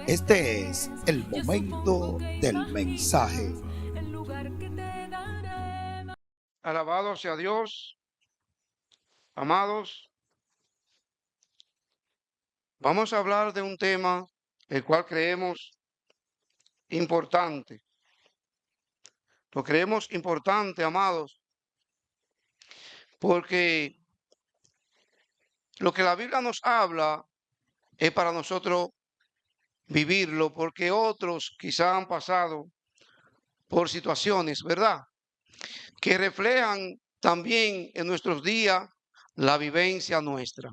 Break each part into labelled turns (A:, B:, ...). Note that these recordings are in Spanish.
A: Este es el momento del mensaje.
B: Alabado sea Dios, amados. Vamos a hablar de un tema el cual creemos importante. Lo creemos importante, amados, porque lo que la Biblia nos habla es para nosotros vivirlo, porque otros quizá han pasado por situaciones, ¿verdad? Que reflejan también en nuestros días la vivencia nuestra.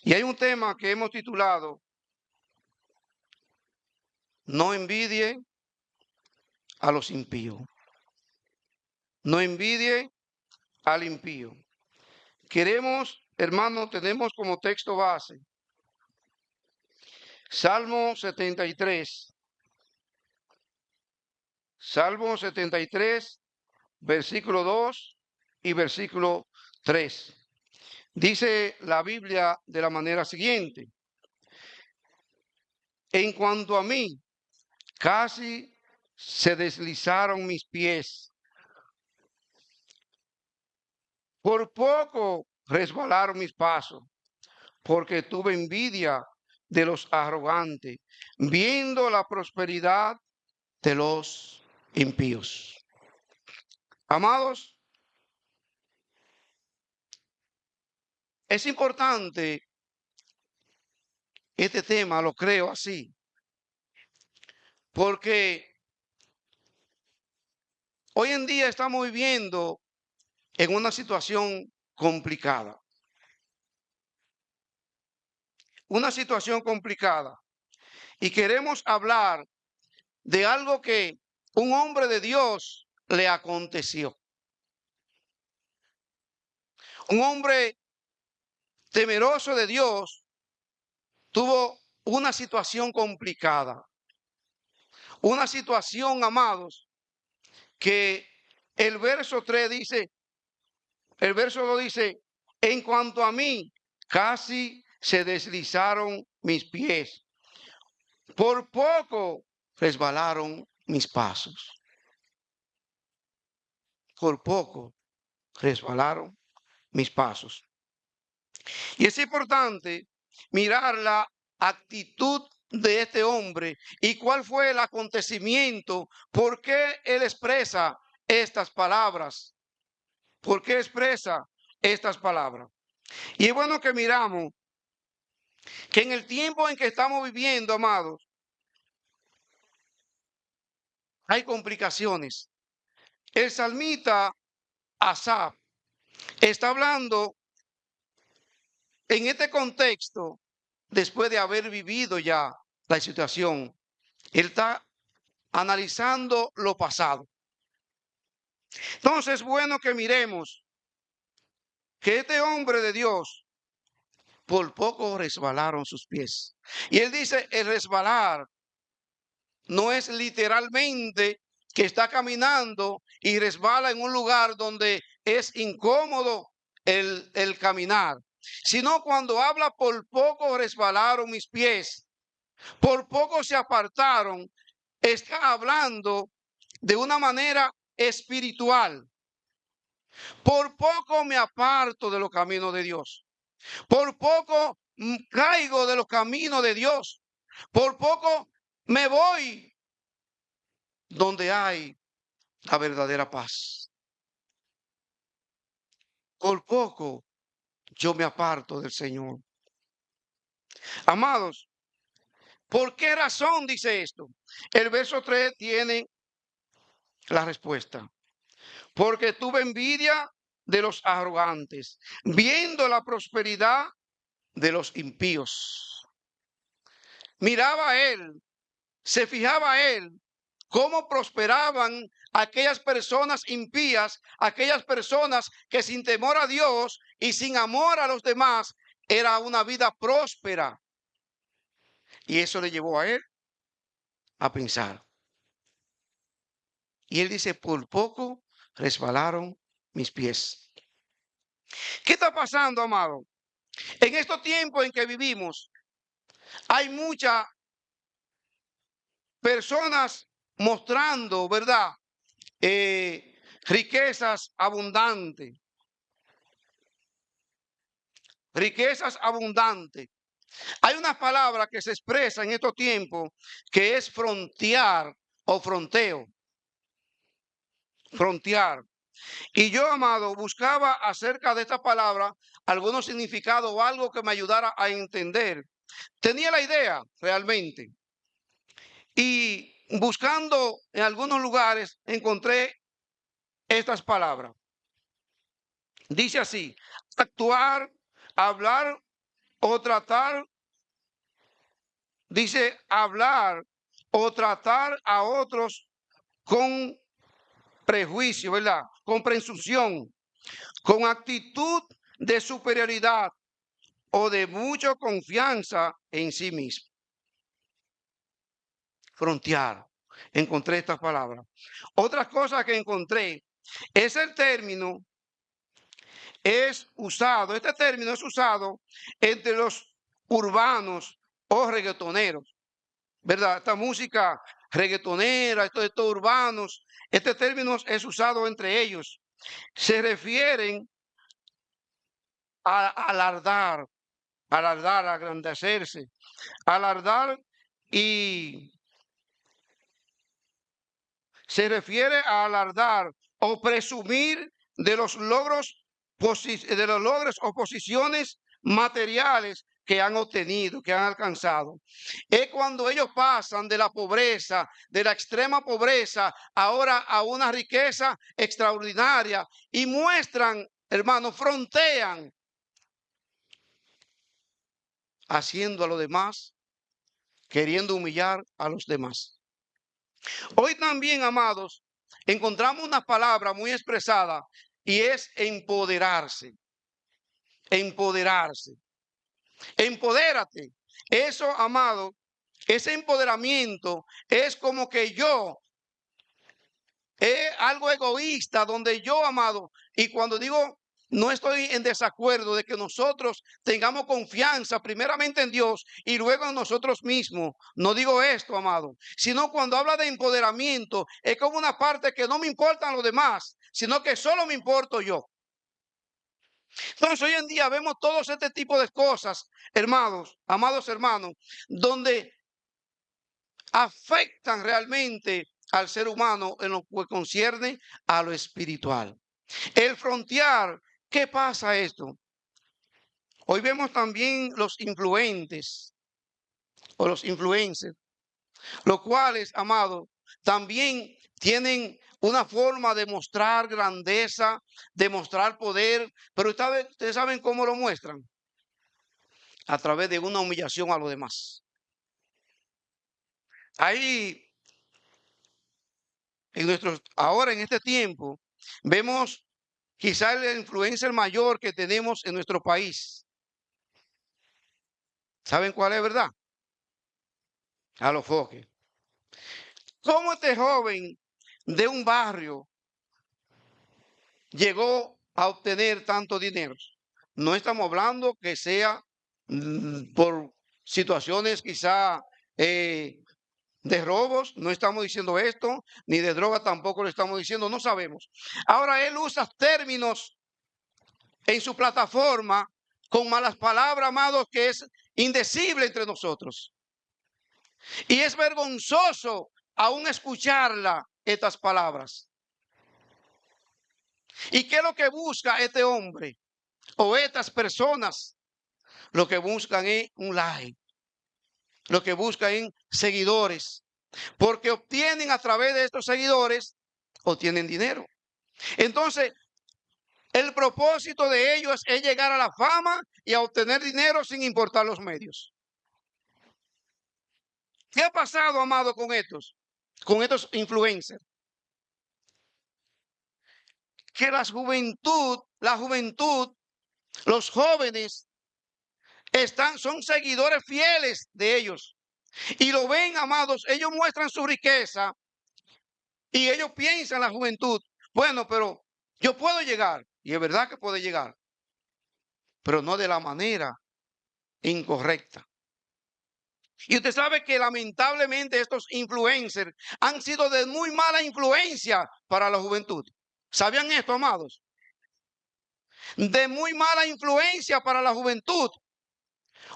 B: Y hay un tema que hemos titulado No envidie a los impíos. No envidie al impío. Queremos, hermanos, tenemos como texto base Salmo 73. Salmo 73, versículo 2 y versículo 3. Dice la Biblia de la manera siguiente: En cuanto a mí, casi se deslizaron mis pies, por poco resbalaron mis pasos, porque tuve envidia de los arrogantes, viendo la prosperidad de los impíos. Amados, es importante este tema, lo creo así, porque hoy en día estamos viviendo en una situación complicada, y queremos hablar de algo que un hombre de Dios le aconteció. Un hombre temeroso de Dios tuvo una situación complicada, una situación, amados, que el verso 3 dice, el verso 2 dice: en cuanto a mí, casi se deslizaron mis pies, por poco resbalaron mis pasos, por poco resbalaron mis pasos. Y es importante mirar la actitud de este hombre y cuál fue el acontecimiento, por qué él expresa estas palabras, por qué expresa estas palabras. Y es bueno que miramos que en el tiempo en que estamos viviendo, amados, hay complicaciones. El salmista Asaf está hablando en este contexto después de haber vivido ya la situación. Él está analizando lo pasado. Entonces es bueno que miremos que este hombre de Dios por poco resbalaron sus pies. Y él dice, el resbalar no es literalmente que está caminando y resbala en un lugar donde es incómodo el caminar, sino cuando habla por poco resbalaron mis pies, por poco se apartaron, está hablando de una manera espiritual. Por poco me aparto de los caminos de Dios. Por poco caigo de los caminos de Dios. Por poco me voy donde hay la verdadera paz. Por poco yo me aparto del Señor. Amados, ¿por qué razón dice esto? El verso 3 tiene la respuesta. Porque tuve envidia de los arrogantes, viendo la prosperidad de los impíos. Miraba él, se fijaba él cómo prosperaban aquellas personas impías, aquellas personas que sin temor a Dios y sin amor a los demás, era una vida próspera. Y eso le llevó a él a pensar. Y él dice, por poco resbalaron mis pies. ¿Qué está pasando, amado? En estos tiempos en que vivimos, hay muchas personas mostrando, ¿verdad? Riquezas abundantes, riquezas abundantes. Hay una palabra que se expresa en estos tiempos que es frontear o fronteo, frontear. Y yo, amado, buscaba acerca de esta palabra algunos significados o algo que me ayudara a entender. Tenía la idea realmente. Y buscando en algunos lugares encontré estas palabras. Dice así: actuar, hablar o tratar. Dice hablar o tratar a otros con prejuicio, ¿verdad? Con presunción, con actitud de superioridad o de mucha confianza en sí mismo. Frontear. Encontré estas palabras. Otras cosas que encontré es el término este término es usado entre los urbanos o reggaetoneros, ¿verdad? Esta música reggaetonera, estos urbanos, este término es usado entre ellos. Se refieren a alardar, alardar, agrandecerse, alardar y se refiere a alardar o presumir de los logros o posiciones materiales que han obtenido, que han alcanzado. Es cuando ellos pasan de la pobreza, de la extrema pobreza, ahora a una riqueza extraordinaria y muestran, hermanos, frontean haciendo a los demás, queriendo humillar a los demás. Hoy también, amados, encontramos una palabra muy expresada y es empoderarse. Empoderarse. Empodérate. Eso, amado, ese empoderamiento es como que yo, es algo egoísta donde yo, amado, y cuando digo no estoy en desacuerdo de que nosotros tengamos confianza primeramente en Dios y luego en nosotros mismos. No digo esto, amado, sino cuando habla de empoderamiento, es como una parte que no me importan los demás, sino que solo me importo yo. Entonces hoy en día vemos todos este tipo de cosas, hermanos, amados hermanos, donde afectan realmente al ser humano en lo que concierne a lo espiritual. El frontear, ¿qué pasa esto? Hoy vemos también los influentes o los influencers, los cuales, amados, también tienen una forma de mostrar grandeza, de mostrar poder, pero ustedes saben cómo lo muestran, a través de una humillación a los demás. Ahí, ahora en este tiempo, vemos quizá el influencer mayor que tenemos en nuestro país. ¿Saben cuál es, verdad? A los foques. ¿Cómo este joven de un barrio llegó a obtener tanto dinero? No estamos hablando que sea por situaciones quizá de robos, no estamos diciendo esto, ni de droga tampoco lo estamos diciendo, no sabemos. Ahora él usa términos en su plataforma con malas palabras, amados, que es indecible entre nosotros. Y es vergonzoso aún escucharla, estas palabras. ¿Y qué es lo que busca este hombre o estas personas? Lo que buscan es un like, lo que buscan es seguidores, porque obtienen a través de estos seguidores, obtienen dinero. Entonces, el propósito de ellos es llegar a la fama y a obtener dinero sin importar los medios. ¿Qué ha pasado, amado, con estos influencers? Que la juventud, los jóvenes son seguidores fieles de ellos. Y lo ven, amados, ellos muestran su riqueza y ellos piensan, la juventud, bueno, pero yo puedo llegar. Y es verdad que puede llegar. pero no de la manera incorrecta. Y usted sabe que lamentablemente estos influencers han sido de muy mala influencia para la juventud. ¿Sabían esto, amados? De muy mala influencia para la juventud.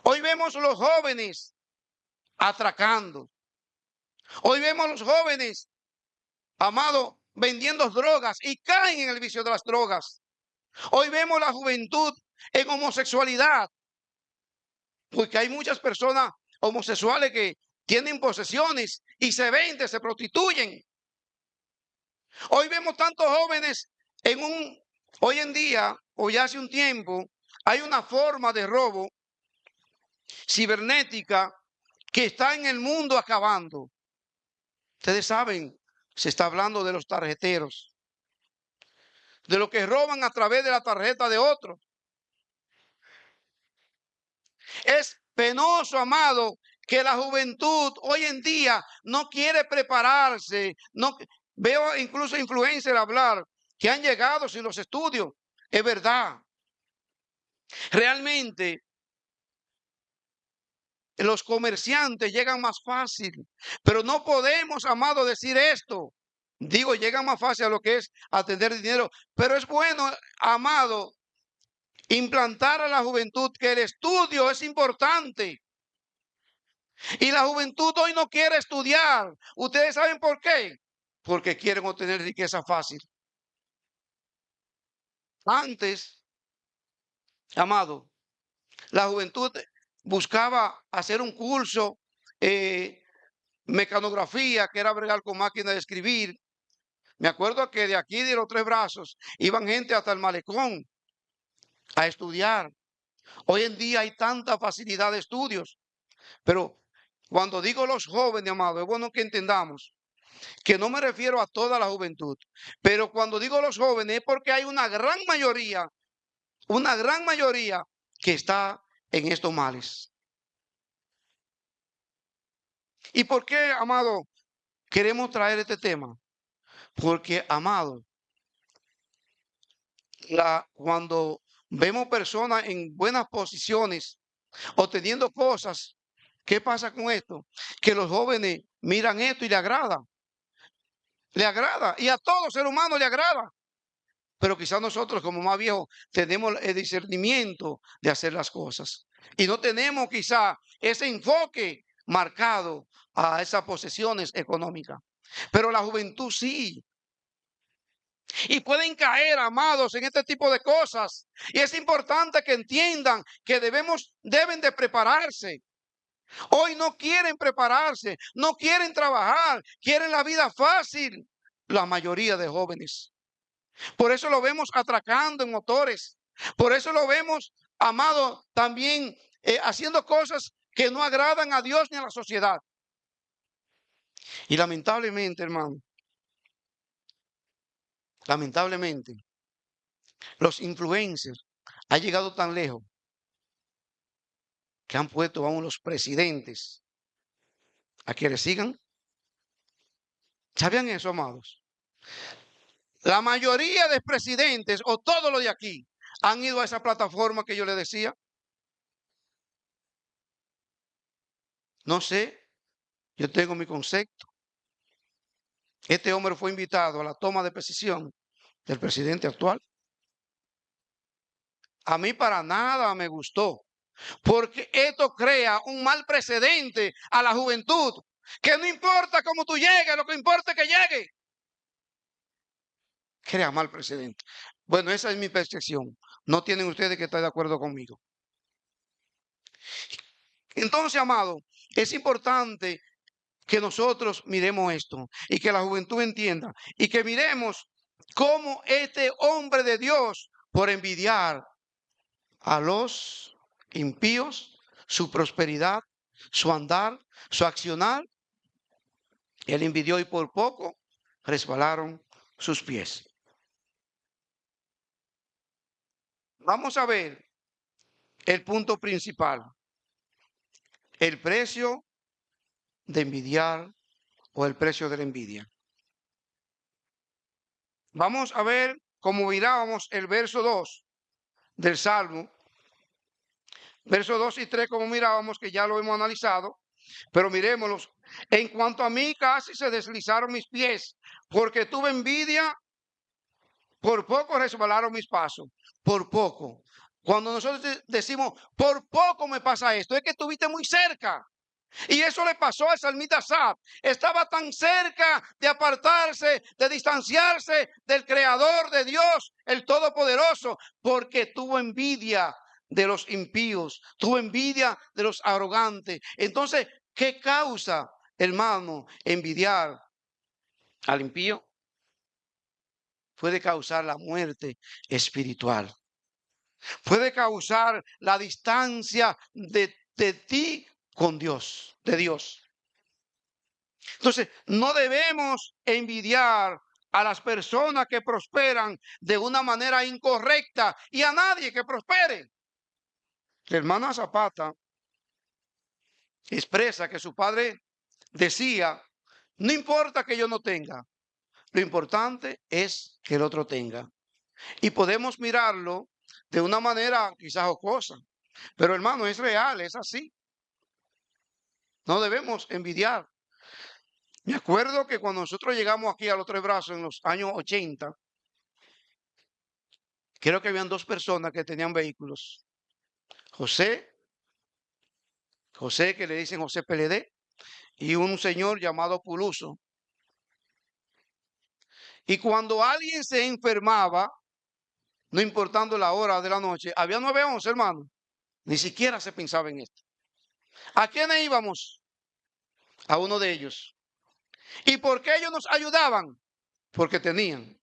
B: Hoy vemos los jóvenes atracando. Hoy vemos los jóvenes, amado, vendiendo drogas y caen en el vicio de las drogas. Hoy vemos la juventud en homosexualidad, porque hay muchas personas homosexuales que tienen posesiones y se venden, se prostituyen. Hoy vemos tantos jóvenes hoy en día, o ya hace un tiempo, hay una forma de robo cibernética que está en el mundo acabando. Ustedes saben, se está hablando de los tarjeteros, de lo que roban a través de la tarjeta de otros. Es penoso, amado, que la juventud hoy en día no quiere prepararse. No, veo incluso influencers hablar que han llegado sin los estudios. Es verdad. Realmente los comerciantes llegan más fácil, pero no podemos, amado, decir esto. Digo, llegan más fácil a lo que es atender dinero, pero es bueno, amado, implantar a la juventud que el estudio es importante. Y la juventud hoy no quiere estudiar. ¿Ustedes saben por qué? Porque quieren obtener riqueza fácil. Antes, amado, la juventud buscaba hacer un curso, mecanografía, que era bregar con máquina de escribir. Me acuerdo que de aquí de los Tres Brazos iban gente hasta el malecón a estudiar. Hoy en día hay tanta facilidad de estudios, pero cuando digo los jóvenes, amado, es bueno que entendamos que no me refiero a toda la juventud, pero cuando digo los jóvenes es porque hay una gran mayoría que está en estos males. ¿Y por qué, amado, queremos traer este tema? Porque, amado, cuando vemos personas en buenas posiciones obteniendo cosas, ¿qué pasa con esto? Que los jóvenes miran esto y le agrada. Le agrada. Y a todo ser humano le agrada. Pero quizás nosotros como más viejos tenemos el discernimiento de hacer las cosas. Y no tenemos quizá ese enfoque marcado a esas posesiones económicas. Pero la juventud sí. Y pueden caer, amados, en este tipo de cosas. Y es importante que entiendan que deben de prepararse. Hoy no quieren prepararse, no quieren trabajar, quieren la vida fácil. La mayoría de jóvenes. Por eso lo vemos atracando en motores. Por eso lo vemos, amado, también haciendo cosas que no agradan a Dios ni a la sociedad. Y lamentablemente, hermano, lamentablemente, los influencers han llegado tan lejos que han puesto a los presidentes a que le sigan. ¿Sabían eso, amados? La mayoría de presidentes o todos los de aquí han ido a esa plataforma que yo les decía. No sé, yo tengo mi concepto. Este hombre fue invitado a la toma de posición del presidente actual. A mí para nada me gustó, porque esto crea un mal precedente a la juventud, que no importa cómo tú llegues, lo que importa es que llegue. Crea mal precedente. Bueno, esa es mi percepción. No tienen ustedes que estar de acuerdo conmigo. Entonces, amado, es importante que nosotros miremos esto y que la juventud entienda y que miremos cómo este hombre de Dios, por envidiar a los impíos, su prosperidad, su andar, su accionar, él envidió y por poco resbalaron sus pies. Vamos a ver el punto principal, el precio de envidiar o el precio de la envidia. Vamos a ver cómo mirábamos el verso 2 del Salmo Versos 2 y 3, como mirábamos, que ya lo hemos analizado, pero miremoslos. En cuanto a mí, casi se deslizaron mis pies, porque tuve envidia, por poco resbalaron mis pasos, por poco. Cuando nosotros decimos, por poco me pasa esto, es que estuviste muy cerca. Y eso le pasó al salmista Asaf. Estaba tan cerca de apartarse, de distanciarse del Creador de Dios, el Todopoderoso, porque tuvo envidia de los impíos, tuvo envidia de los arrogantes. Entonces, ¿qué causa, hermano, envidiar al impío? Puede causar la muerte espiritual. Puede causar la distancia de ti con Dios, de Dios. Entonces, no debemos envidiar a las personas que prosperan de una manera incorrecta y a nadie que prospere. La hermana Zapata expresa que su padre decía, no importa que yo no tenga, lo importante es que el otro tenga. Y podemos mirarlo de una manera quizás jocosa, pero hermano, es real, es así. No debemos envidiar. Me acuerdo que cuando nosotros llegamos aquí a Los Tres Brazos en los años 80, creo que habían dos personas que tenían vehículos. José, que le dicen José PLD, y un señor llamado Puluso. Y cuando alguien se enfermaba, no importando la hora de la noche, había 911, hermano. Ni siquiera se pensaba en esto. ¿A quiénes íbamos? A uno de ellos. ¿Y por qué ellos nos ayudaban? Porque tenían.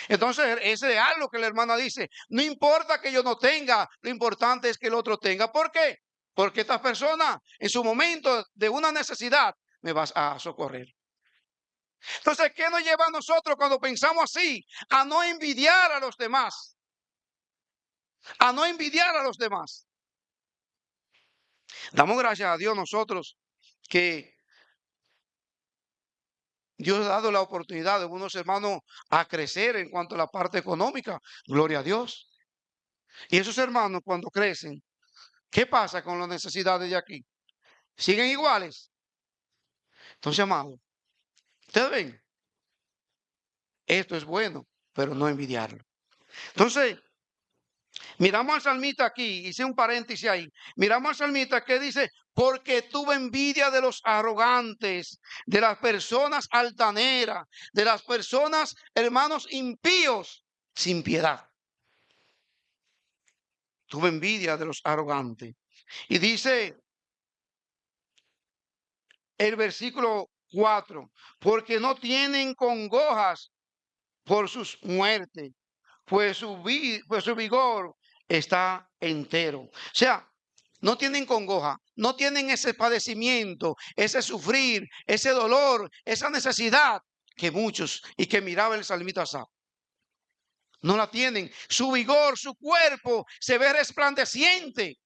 B: Entonces, es real lo que la hermana dice. No importa que yo no tenga, lo importante es que el otro tenga. ¿Por qué? Porque esta persona, en su momento de una necesidad, me vas a socorrer. Entonces, ¿qué nos lleva a nosotros cuando pensamos así? A no envidiar a los demás. A no envidiar a los demás. Damos gracias a Dios nosotros que Dios ha dado la oportunidad de unos hermanos a crecer en cuanto a la parte económica. Gloria a Dios. Y esos hermanos cuando crecen, ¿qué pasa con las necesidades de aquí? ¿Siguen iguales? Entonces, amados, ustedes ven, esto es bueno, pero no envidiarlo. Entonces, miramos al salmista aquí, hice un paréntesis ahí. Miramos al salmista que dice, porque tuve envidia de los arrogantes, de las personas altaneras, de las personas, hermanos, impíos, sin piedad. Tuve envidia de los arrogantes. Y dice el versículo 4, porque no tienen congojas por sus muertes, pues su vigor está entero. O sea, no tienen congoja, no tienen ese padecimiento, ese sufrir, ese dolor, esa necesidad que muchos y que miraba el salmista Asaf. No la tienen. Su vigor, su cuerpo se ve resplandeciente.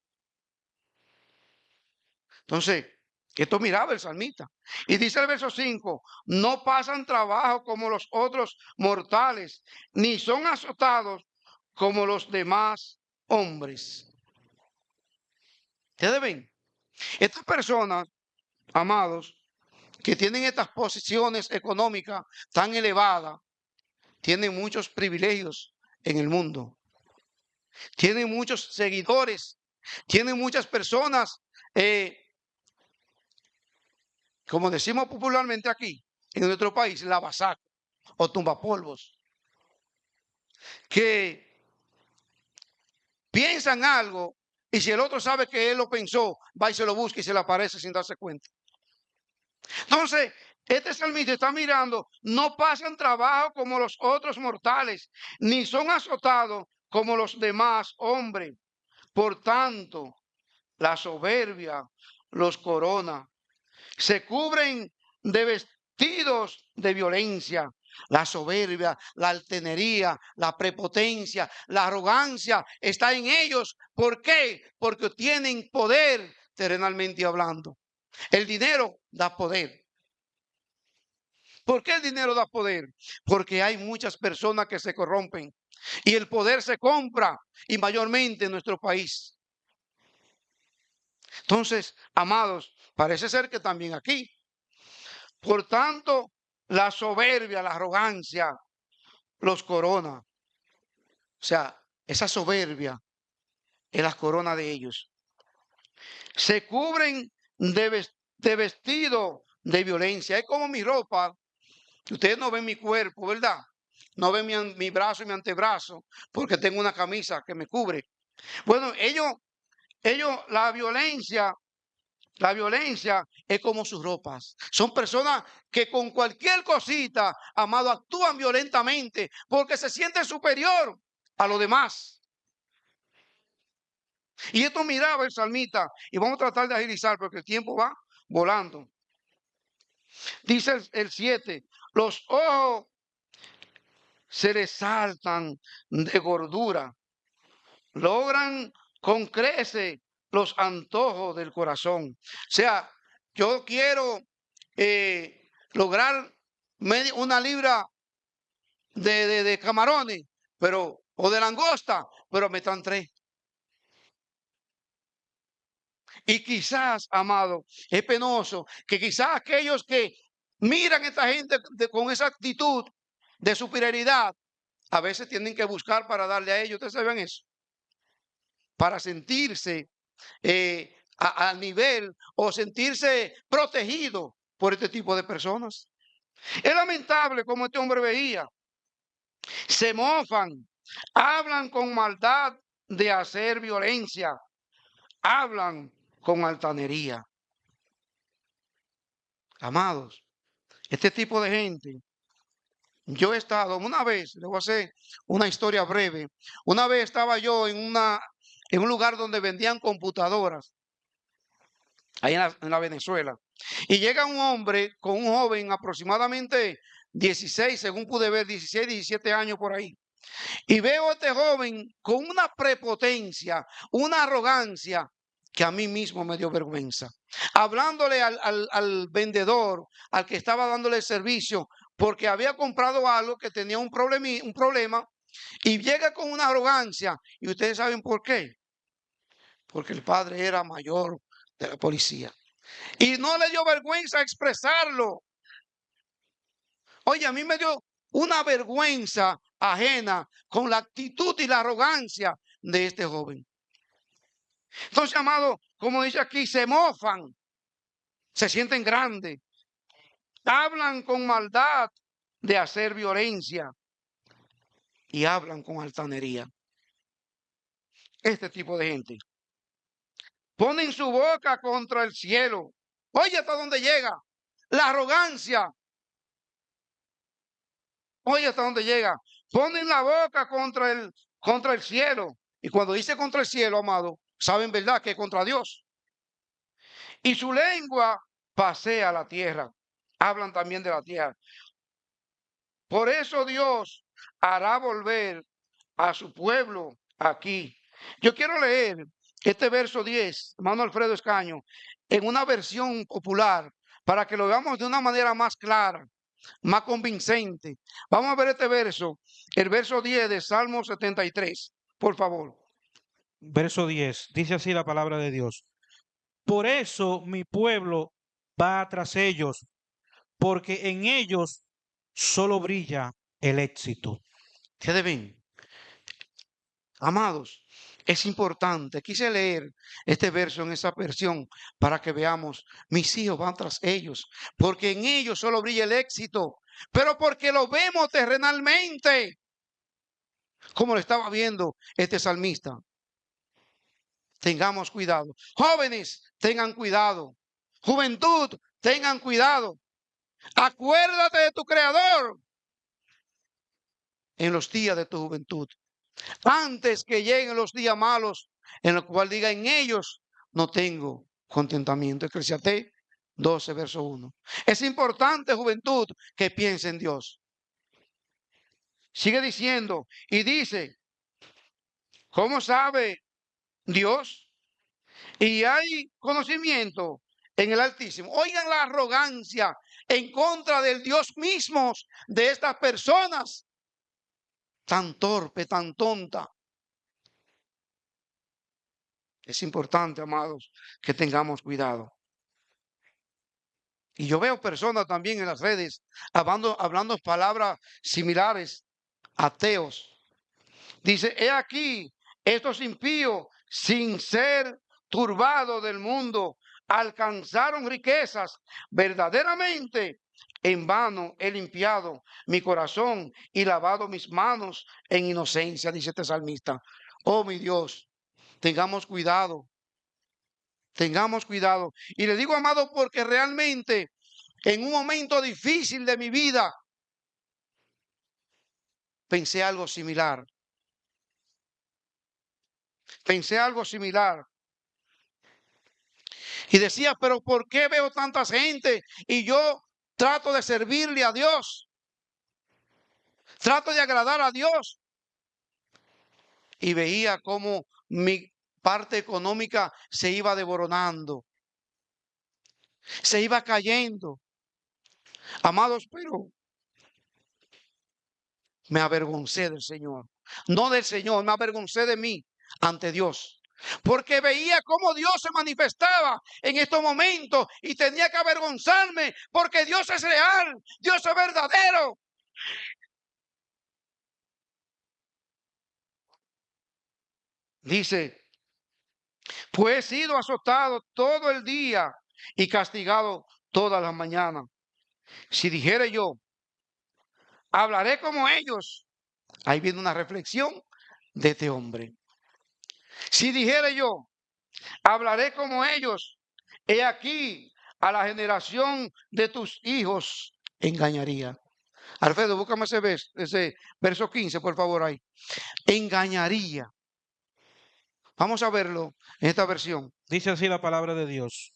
B: Entonces, esto miraba el salmista. Y dice el verso 5, no pasan trabajo como los otros mortales, ni son azotados como los demás hombres. Ustedes ven, estas personas, amados, que tienen estas posiciones económicas tan elevadas, tienen muchos privilegios en el mundo. Tienen muchos seguidores, tienen muchas personas, como decimos popularmente aquí, en nuestro país, la basaca o tumbapolvos, que piensan algo y si el otro sabe que él lo pensó, va y se lo busca y se le aparece sin darse cuenta. Entonces, este salmista está mirando, no pasan trabajo como los otros mortales, ni son azotados como los demás hombres. Por tanto, la soberbia los corona. Se cubren de vestidos de violencia. La soberbia, la altanería, la prepotencia, la arrogancia está en ellos. ¿Por qué? Porque tienen poder terrenalmente hablando. El dinero da poder. ¿Por qué el dinero da poder? Porque hay muchas personas que se corrompen. Y el poder se compra, y mayormente en nuestro país. Entonces, amados, parece ser que también aquí. Por tanto, la soberbia, la arrogancia, los corona. O sea, esa soberbia es la corona de ellos. Se cubren de vestido de violencia. Es como mi ropa. Ustedes no ven mi cuerpo, ¿verdad? No ven mi brazo y mi antebrazo, porque tengo una camisa que me cubre. Bueno, la violencia es como sus ropas. Son personas que con cualquier cosita, amado, actúan violentamente porque se sienten superior a los demás. Y esto miraba el salmista, y vamos a tratar de agilizar porque el tiempo va volando. Dice el 7, los ojos se les saltan de gordura, logran con crece los antojos del corazón. O sea, yo quiero lograr una libra de camarones, pero, o de langosta, pero me están 3. Y quizás, amado, es penoso que quizás aquellos que miran a esta gente con esa actitud de superioridad, a veces tienen que buscar para darle a ellos. ¿Ustedes saben eso? Para sentirse al nivel o sentirse protegido por este tipo de personas. Es lamentable como este hombre veía. Se mofan, hablan con maldad de hacer violencia, hablan con altanería. Amados, este tipo de gente, yo he estado una vez, le voy a hacer una historia breve. Una vez estaba yo en un lugar donde vendían computadoras, ahí en la Venezuela. Y llega un hombre con un joven aproximadamente 16, según pude ver, 16, 17 años por ahí. Y veo a este joven con una prepotencia, una arrogancia que a mí mismo me dio vergüenza. Hablándole al vendedor, al que estaba dándole el servicio, porque había comprado algo que tenía un problema, y llega con una arrogancia. ¿Y ustedes saben por qué? Porque el padre era mayor de la policía. Y no le dio vergüenza expresarlo. Oye, a mí me dio una vergüenza ajena con la actitud y la arrogancia de este joven. Entonces, amado, como dice aquí, se mofan, se sienten grandes, hablan con maldad de hacer violencia y hablan con altanería. Este tipo de gente ponen su boca contra el cielo. Oye, hasta dónde llega la arrogancia. Oye, hasta dónde llega. Ponen la boca contra el cielo. Y cuando dice contra el cielo, amado, saben verdad que es contra Dios. Y su lengua pasea la tierra. Hablan también de la tierra. Por eso Dios hará volver a su pueblo aquí. Yo quiero leer este verso 10, hermano Alfredo Escaño, en una versión popular, para que lo veamos de una manera más clara, más convincente. Vamos a ver este verso, el verso 10 de Salmo 73, por favor.
C: Verso 10, dice así la palabra de Dios. Por eso mi pueblo va tras ellos, porque en ellos solo brilla el éxito.
B: Ustedes ven, amados, es importante. Quise leer este verso en esa versión para que veamos, mis hijos van tras ellos, porque en ellos solo brilla el éxito, pero porque lo vemos terrenalmente, como lo estaba viendo este salmista. Tengamos cuidado. Jóvenes, tengan cuidado. Juventud, tengan cuidado. Acuérdate de tu Creador en los días de tu juventud, antes que lleguen los días malos, en los cuales diga, en ellos no tengo contentamiento. Eclesiastés 12, verso 1. Es importante, juventud, que piense en Dios. Sigue diciendo, y dice, ¿cómo sabe Dios? Y hay conocimiento en el Altísimo. Oigan la arrogancia en contra del Dios mismo de estas personas. tan torpe, tan tonta. Es importante, amados, que tengamos cuidado. Y yo veo personas también en las redes hablando palabras similares, ateos. Dice, he aquí, estos impíos, sin ser turbados del mundo, alcanzaron riquezas. Verdaderamente, en vano he limpiado mi corazón y lavado mis manos en inocencia, dice este salmista. Oh, mi Dios, tengamos cuidado. Tengamos cuidado. Y le digo, amado, porque realmente en un momento difícil de mi vida pensé algo similar. Pensé algo similar. Y decía, pero ¿por qué veo tanta gente? Y yo trato de servirle a Dios. Trato de agradar a Dios. Y veía cómo mi parte económica se iba desboronando. Se iba cayendo. Amados, pero me avergoncé del Señor. No del Señor, me avergoncé de mí ante Dios. Porque veía cómo Dios se manifestaba en estos momentos y tenía que avergonzarme porque Dios es real, Dios es verdadero. Dice, pues he sido azotado todo el día y castigado todas las mañanas. Si dijere yo, hablaré como ellos. Ahí viene una reflexión de este hombre. Si dijere yo, hablaré como ellos, he aquí a la generación de tus hijos engañaría. Alfredo, búscame ese verso 15, por favor, ahí. Engañaría. Vamos a verlo en esta versión.
C: Dice así la palabra de Dios.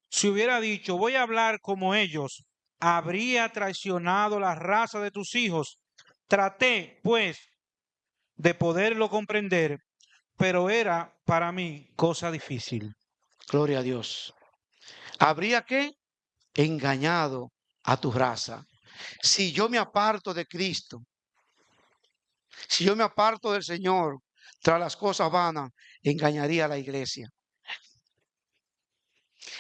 C: Si hubiera dicho, voy a hablar como ellos, habría traicionado la raza de tus hijos. Traté, pues, de poderlo comprender, pero era para mí cosa difícil.
B: Gloria a Dios. Habría que engañado a tu raza. Si yo me aparto de Cristo, si yo me aparto del Señor, tras las cosas vanas, engañaría a la iglesia.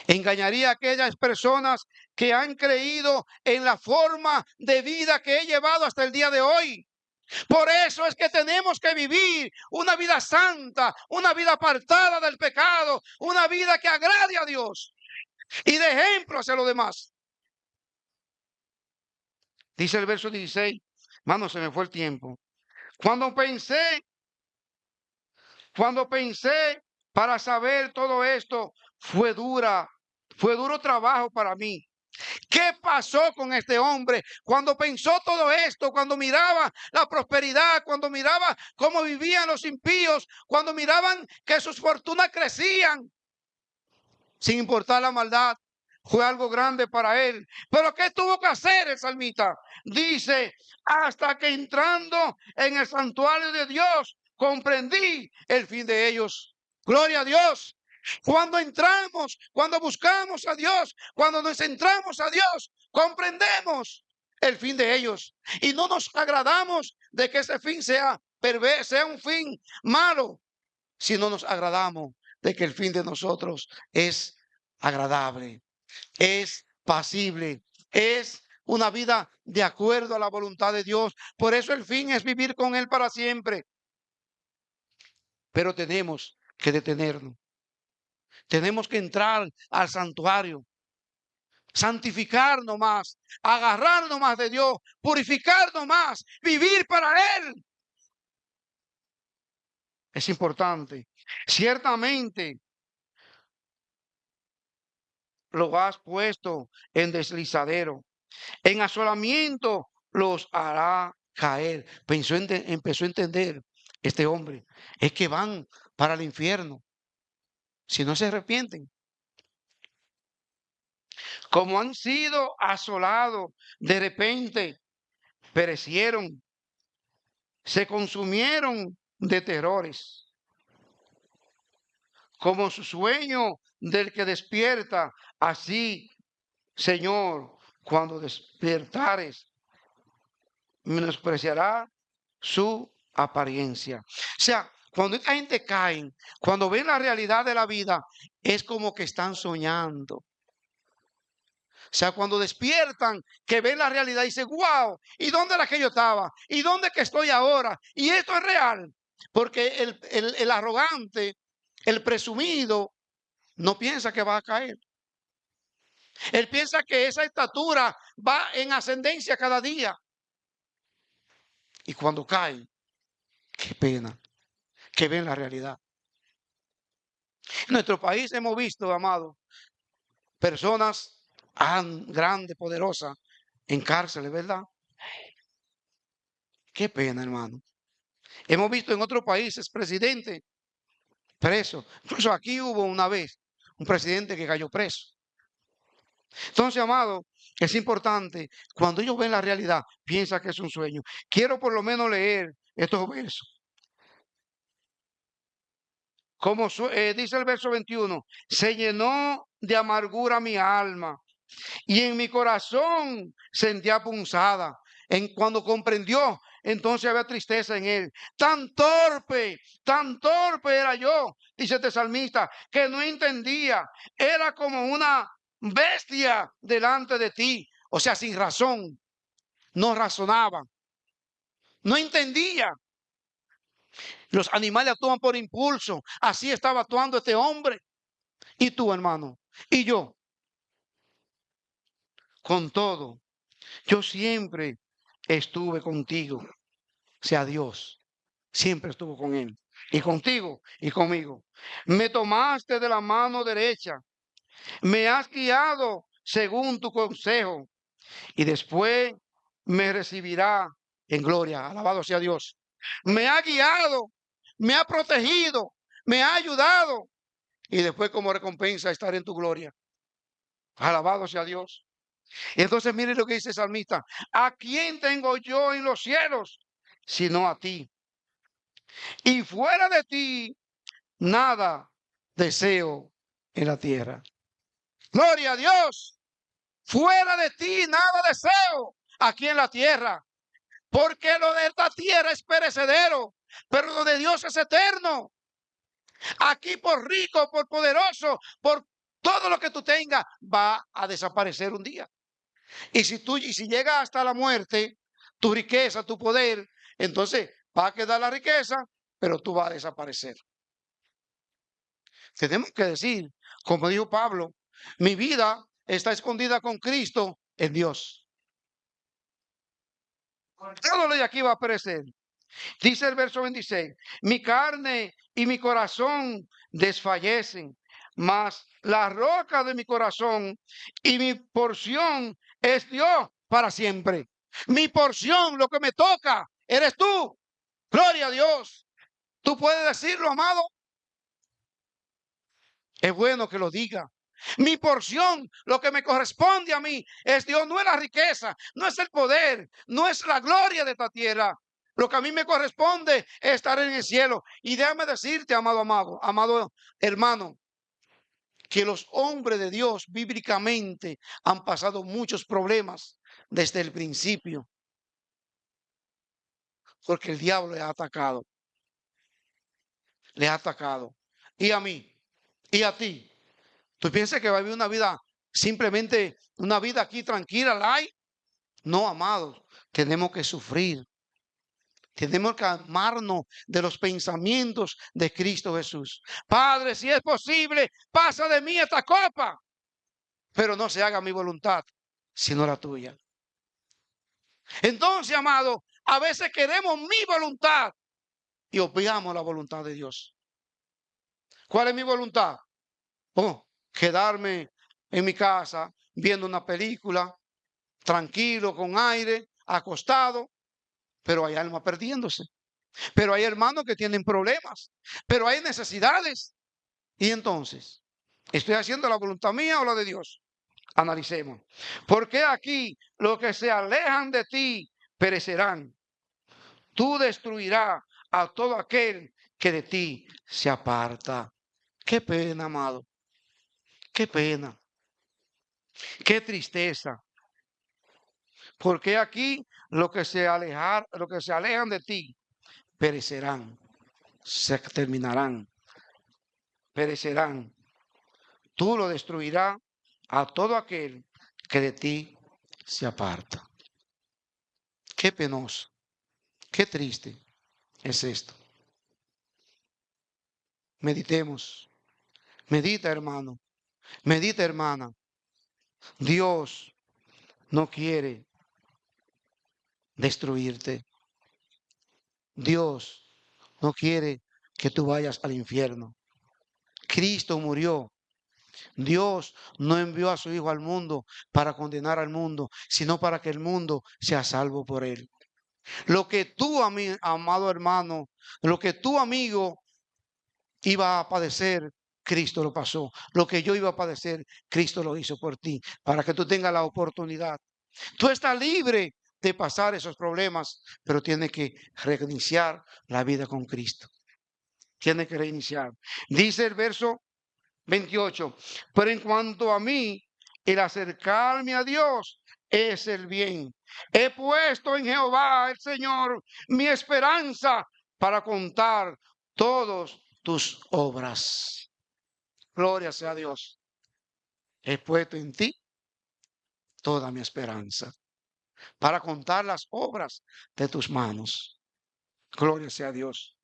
B: Engañaría a aquellas personas que han creído en la forma de vida que he llevado hasta el día de hoy. Por eso es que tenemos que vivir una vida santa, una vida apartada del pecado, una vida que agrade a Dios y de ejemplo hacia los demás. Dice el verso 16, mano, se me fue el tiempo. Cuando pensé para saber todo esto, fue duro trabajo para mí. ¿Qué pasó con este hombre cuando pensó todo esto? Cuando miraba la prosperidad, cuando miraba cómo vivían los impíos, cuando miraban que sus fortunas crecían, sin importar la maldad. Fue algo grande para él. Pero ¿qué tuvo que hacer el salmista? Dice, hasta que entrando en el santuario de Dios, comprendí el fin de ellos. Gloria a Dios. Cuando entramos, cuando buscamos a Dios, cuando nos centramos a Dios, comprendemos el fin de ellos. Y no nos agradamos de que ese fin sea perverso, sea un fin malo, si no nos agradamos de que el fin de nosotros es agradable, es pasible, es una vida de acuerdo a la voluntad de Dios. Por eso el fin es vivir con Él para siempre. Pero tenemos que detenernos. Tenemos que entrar al santuario, santificarnos más, agarrarnos más de Dios, purificarnos más, vivir para Él. Es importante. Ciertamente lo has puesto en deslizadero, en asolamiento los hará caer. Empezó a entender este hombre, es que van para el infierno si no se arrepienten. Como han sido asolados, de repente perecieron, se consumieron de terrores. Como su sueño del que despierta, así, Señor, cuando despertares, menospreciará su apariencia. O sea, cuando esta gente cae, cuando ven la realidad de la vida, es como que están soñando. O sea, cuando despiertan, que ven la realidad y dicen, wow, ¿y dónde era que yo estaba? ¿Y dónde que estoy ahora? Y esto es real. Porque el arrogante, el presumido, no piensa que va a caer. Él piensa que esa estatura va en ascendencia cada día. Y cuando cae, qué pena que ven la realidad. En nuestro país hemos visto, amado, personas grandes, poderosas, en cárceles, ¿verdad? Qué pena, hermano. Hemos visto en otros países presidentes presos. Incluso aquí hubo una vez un presidente que cayó preso. Entonces, amado, es importante, cuando ellos ven la realidad, piensa que es un sueño. Quiero por lo menos leer estos versos. Como dice el verso 21, se llenó de amargura mi alma y en mi corazón sentía punzada. Cuando comprendió, entonces había tristeza en él. Tan torpe era yo, dice este salmista, que no entendía. Era como una bestia delante de ti. O sea, sin razón. No razonaba. No entendía. Los animales actúan por impulso. Así estaba actuando este hombre. Y tú, hermano. Y yo. Con todo, yo siempre estuve contigo. Sea Dios. Siempre estuvo con él. Y contigo y conmigo. Me tomaste de la mano derecha. Me has guiado según tu consejo. Y después me recibirá en gloria. Alabado sea Dios. Me ha guiado. Me ha protegido. Me ha ayudado. Y después como recompensa estar en tu gloria. Alabado sea Dios. Y entonces mire lo que dice el salmista. ¿A quién tengo yo en los cielos? Sino a ti. Y fuera de ti, nada deseo en la tierra. Gloria a Dios. Fuera de ti, nada deseo aquí en la tierra. Porque lo de esta tierra es perecedero, pero lo de Dios es eterno. Aquí por rico, por poderoso, por todo lo que tú tengas, va a desaparecer un día. Y si llega hasta la muerte, tu riqueza, tu poder, entonces va a quedar la riqueza, pero tú vas a desaparecer. Tenemos que decir, como dijo Pablo, mi vida está escondida con Cristo en Dios. Todo lo de aquí va a perecer. Dice el verso 26, mi carne y mi corazón desfallecen, mas la roca de mi corazón y mi porción es Dios para siempre. Mi porción, lo que me toca, eres tú. Gloria a Dios. ¿Tú puedes decirlo, amado? Es bueno que lo diga. Mi porción, lo que me corresponde a mí, es Dios, no es la riqueza, no es el poder, no es la gloria de esta tierra. Lo que a mí me corresponde es estar en el cielo. Y déjame decirte, amado hermano, que los hombres de Dios bíblicamente han pasado muchos problemas desde el principio. Porque el diablo le ha atacado. Le ha atacado. Y a mí, y a ti. ¿Tú piensas que va a vivir una vida, simplemente una vida aquí tranquila, light? No, amados, tenemos que sufrir. Tenemos que amarnos de los pensamientos de Cristo Jesús. Padre, si es posible, pasa de mí esta copa, pero no se haga mi voluntad, sino la tuya. Entonces, amado, a veces queremos mi voluntad y obviamos la voluntad de Dios. ¿Cuál es mi voluntad? Oh, quedarme en mi casa viendo una película, tranquilo, con aire, acostado, pero hay alma perdiéndose. Pero hay hermanos que tienen problemas, pero hay necesidades. Y entonces, ¿estoy haciendo la voluntad mía o la de Dios? Analicemos. Porque aquí los que se alejan de ti perecerán. Tú destruirás a todo aquel que de ti se aparta. Qué pena, amado. Qué pena. Qué tristeza. Porque aquí los que se alejan de ti perecerán, se terminarán, perecerán. Tú lo destruirás a todo aquel que de ti se aparta. Qué penoso, qué triste es esto. Meditemos, medita hermano, medita hermana. Dios no quiere destruirte. Dios no quiere que tú vayas al infierno. Cristo murió. Dios no envió a su Hijo al mundo para condenar al mundo, sino para que el mundo sea salvo por él. Lo que tú, amado hermano, lo que tu amigo iba a padecer, Cristo lo pasó. Lo que yo iba a padecer, Cristo lo hizo por ti, para que tú tengas la oportunidad. Tú estás libre de pasar esos problemas, pero tienes que reiniciar la vida con Cristo. Tienes que reiniciar. Dice el verso 28, pero en cuanto a mí, el acercarme a Dios es el bien. He puesto en Jehová el Señor mi esperanza para contar todos tus obras. Gloria sea a Dios. He puesto en ti toda mi esperanza para contar las obras de tus manos. Gloria sea a Dios.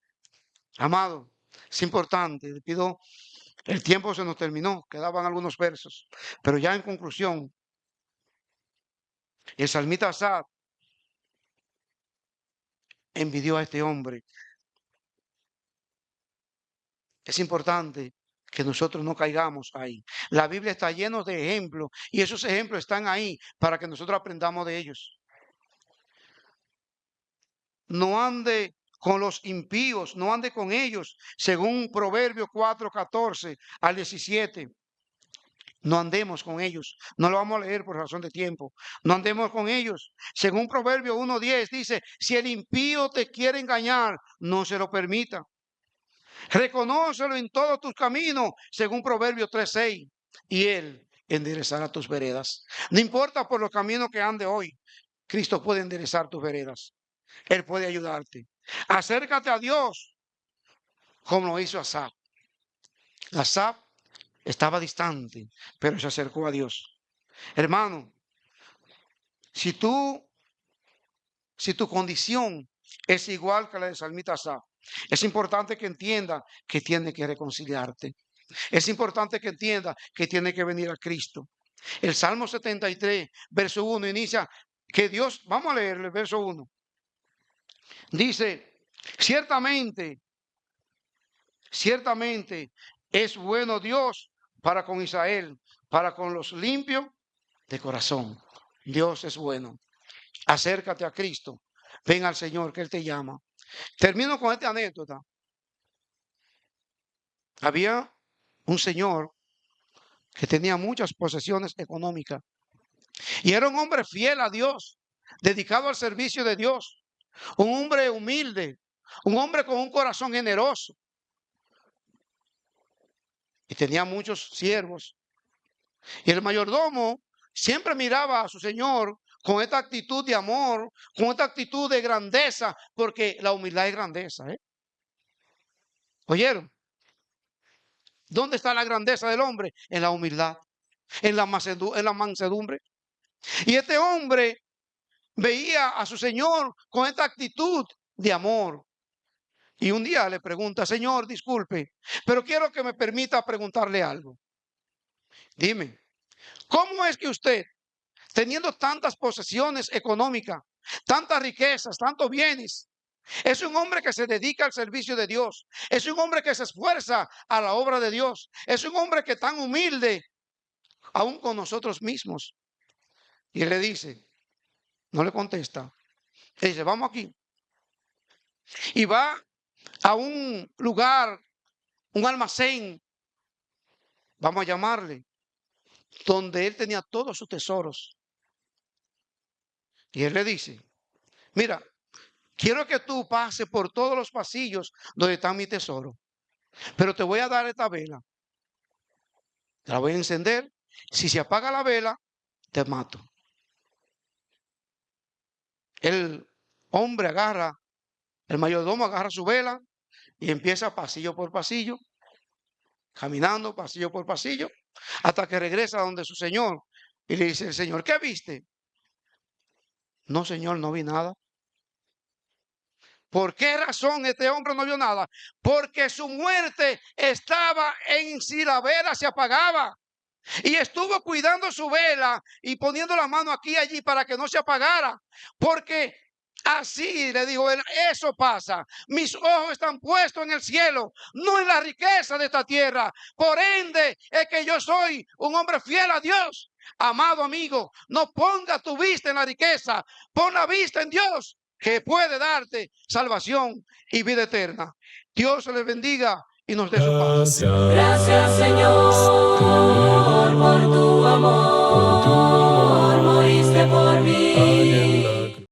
B: Amado, es importante, le pido, el tiempo se nos terminó, quedaban algunos versos, pero ya en conclusión, el salmista Asaf envidió a este hombre. Es importante que nosotros no caigamos ahí. La Biblia está llena de ejemplos y esos ejemplos están ahí para que nosotros aprendamos de ellos. No ande con los impíos, no ande con ellos, según Proverbios 4:14 al 17. No andemos con ellos. No lo vamos a leer por razón de tiempo. No andemos con ellos. Según Proverbios 1:10 dice, si el impío te quiere engañar, no se lo permita. Reconócelo en todos tus caminos, según Proverbios 3:6, y él enderezará tus veredas. No importa por los caminos que ande hoy, Cristo puede enderezar tus veredas. Él puede ayudarte. Acércate a Dios, como lo hizo Asaf. Asaf estaba distante, pero se acercó a Dios. Hermano, si tu condición es igual que la de salmista Asaf, es importante que entienda que tiene que reconciliarte. Es importante que entienda que tiene que venir a Cristo. El Salmo 73, verso 1, inicia que Dios, vamos a leer el verso 1. Dice, ciertamente es bueno Dios para con Israel, para con los limpios de corazón. Dios es bueno. Acércate a Cristo. Ven al Señor, que Él te llama. Termino con esta anécdota. Había un señor que tenía muchas posesiones económicas y era un hombre fiel a Dios, dedicado al servicio de Dios, un hombre humilde, un hombre con un corazón generoso. Y tenía muchos siervos. Y el mayordomo siempre miraba a su señor con esta actitud de amor, con esta actitud de grandeza, porque la humildad es grandeza. ¿Oyeron? ¿Dónde está la grandeza del hombre? En la humildad, en la mansedumbre. Y este hombre veía a su señor con esta actitud de amor. Y un día le pregunta, Señor, disculpe, pero quiero que me permita preguntarle algo. Dime, ¿cómo es que usted, teniendo tantas posesiones económicas, tantas riquezas, tantos bienes, es un hombre que se dedica al servicio de Dios, es un hombre que se esfuerza a la obra de Dios, es un hombre que es tan humilde, aún con nosotros mismos? Y él le dice, no le contesta, le dice, vamos aquí. Y va a un lugar, un almacén, vamos a llamarle, donde él tenía todos sus tesoros. Y él le dice, mira, quiero que tú pases por todos los pasillos donde está mi tesoro, pero te voy a dar esta vela. Te la voy a encender. Si se apaga la vela, te mato. El hombre agarra, el mayordomo agarra su vela y empieza pasillo por pasillo, caminando pasillo por pasillo, hasta que regresa donde su señor y le dice: el señor, ¿qué viste? No, señor, no vi nada. ¿Por qué razón este hombre no vio nada? Porque su muerte estaba en si la vela se apagaba. Y estuvo cuidando su vela y poniendo la mano aquí y allí para que no se apagara. Porque así le dijo él: eso pasa. Mis ojos están puestos en el cielo, no en la riqueza de esta tierra. Por ende es que yo soy un hombre fiel a Dios. Amado amigo, no ponga tu vista en la riqueza, pon la vista en Dios, que puede darte salvación y vida eterna. Dios les bendiga y nos dé su paz.
D: Gracias, Señor, por tu amor, moriste por mí.